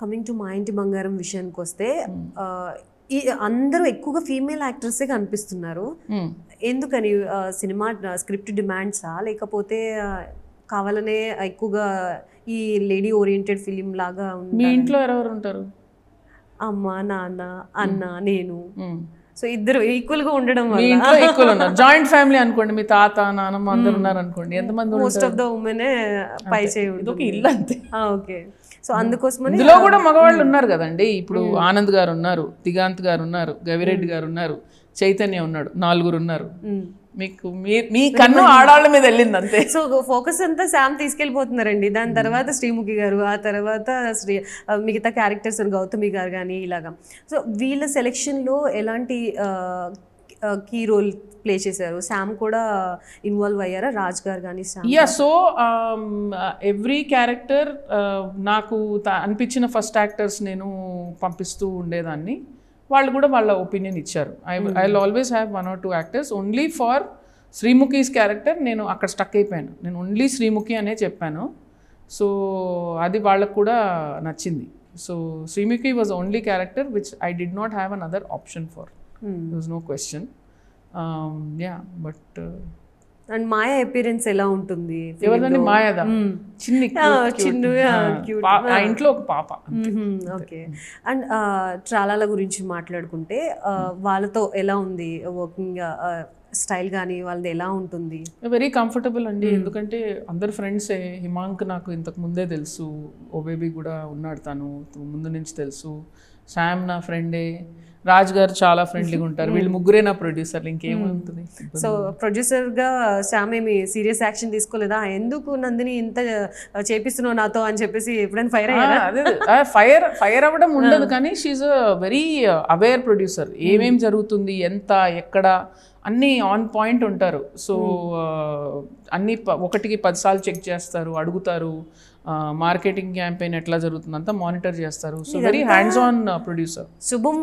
Coming to మా ఇంటి బంగారం విషయానికి వస్తే ఈ అందరూ ఎక్కువగా ఫీమేల్ యాక్టర్సే కనిపిస్తున్నారు. ఎందుకని సినిమా స్క్రిప్ట్ డిమాండ్సా, లేకపోతే కావాలనే ఎక్కువగా ఈ లేడీ ఓరియంటెడ్ ఫిలిం లాగా మీ ఇంట్లో ఎవరెవరు ఉంటారు? అమ్మ, నాన్న, అన్న, నేను. సో ఇద్దరు ఈక్వల్ గా ఉండడం మీ ఇంట్లో ఈక్వల్ ఉన్నారు. జాయింట్ ఫ్యామిలీ అనుకోండి, మీ తాత నాన్నమ్మ అందరు ఉన్నారు అనుకోండి, ఎంతమంది? మోస్ట్ ఆఫ్ ద ఉమెన్ పై చేయి ఇదొక ఇల్లు అంతే. ఓకే. సో అందుకోసమని ఇందులో కూడా మగవాళ్ళు ఉన్నారు కదండి. ఇప్పుడు ఆనంద్ గారు ఉన్నారు, దిగాంత్ గారు ఉన్నారు, గవిరెడ్డి గారు ఉన్నారు, చైతన్య ఉన్నాడు, 4 ఉన్నారు. మీకు మీ కన్ను ఆడాళ్ళ మీద వెళ్ళింది అంతే. సో ఫోకస్ అంతా శామ్ తీసుకెళ్ళిపోతున్నారండి. దాని తర్వాత శ్రీముఖి గారు, ఆ తర్వాత మిగతా క్యారెక్టర్స్ గౌతమి గారు కానీ ఇలాగా. సో వీళ్ళ సెలెక్షన్లో ఎలాంటి కీ రోల్ ప్లే చేశారు? శామ్ కూడా ఇన్వాల్వ్ అయ్యారా? రాజ్ గారు కానీ సో ఎవ్రీ క్యారెక్టర్ నాకు అనిపించిన ఫస్ట్ యాక్టర్స్ నేను పంపిస్తూ ఉండేదాన్ని. వాళ్ళు కూడా వాళ్ళ ఒపీనియన్ ఇచ్చారు. I always have 1 or 2 actors. Only for Sreemukhi's character నేను అక్కడ స్టక్ అయిపోయాను. నేను ఓన్లీ శ్రీముఖి అనే చెప్పాను. సో అది వాళ్ళకు కూడా నచ్చింది. So Sreemukhi was only character which I did not have an other option for. There was no question. But and Maya appearance ఎలా ఉంటుంది? ఎవరిదండి మాయాదా? చిన్న ఇంట్లో ఒక పాప. ఓకే. అండ్ ట్రాలాల గురించి మాట్లాడుకుంటే వాళ్ళతో ఎలా ఉంది వర్కింగ్ స్టైల్ కానీ వాళ్ళది ఎలా ఉంటుంది? వెరీ కంఫర్టబుల్ అండి. ఎందుకంటే అందరు ఫ్రెండ్సే. హిమాంక్ నాకు ఇంతకు ముందే తెలుసు, ఓ బేబీ కూడా ఉన్నాడు, తను ముందు నుంచి తెలుసు. శామ్ నా ఫ్రెండే, రాజ్ గారు చాలా ఫ్రెండ్లీగా ఉంటారు. వీళ్ళు ముగ్గురే నా ప్రొడ్యూసర్లు, ఇంకేముంటుంది. సో ప్రొడ్యూసర్గా శామ్ ఏమి సీరియస్ యాక్షన్ తీసుకోలేదా? ఎందుకు నందిని ఇంత చేపిస్తున్నావు నాతో అని చెప్పేసి ఎప్పుడైనా ఫైర్ అయ్యారా? అదే ఫైర్ అవ్వడం ఉండదు, కానీ she a very aware producer. ఏమేం జరుగుతుంది, ఎంత, ఎక్కడ అన్నీ ఆన్ పాయింట్ ఉంటారు. సో అన్నీ 1కి 10 సార్లు చెక్ చేస్తారు, అడుగుతారు. మార్కెటింగ్ క్యాంపెయిన్ ఎట్లా జరుగుతుంది అంతా మానిటర్ చేస్తారు. So very hands on producer. Shubham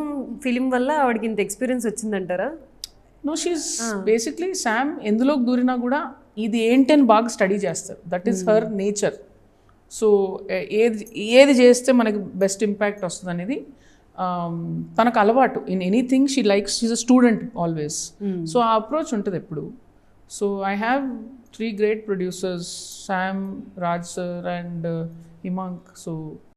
film వల్ల ఆవిడకి ఇంత ఎక్స్పీరియన్స్ వచ్చిందంటారా? నో, షీఈస్ బేసిక్లీ శామ్ ఎందులోకి దూరినా కూడా ఇది ఏంటని బాగా స్టడీ చేస్తారు. That is her nature. So ఏది చేస్తే మనకి బెస్ట్ ఇంపాక్ట్ వస్తుంది అనేది తనకు అలవాటు. In anything she likes, she's a student always. So ఆ అప్రోచ్ ఉంటుంది ఎప్పుడు. So I have 3 great producers, Sam, Raj sir and Himank. So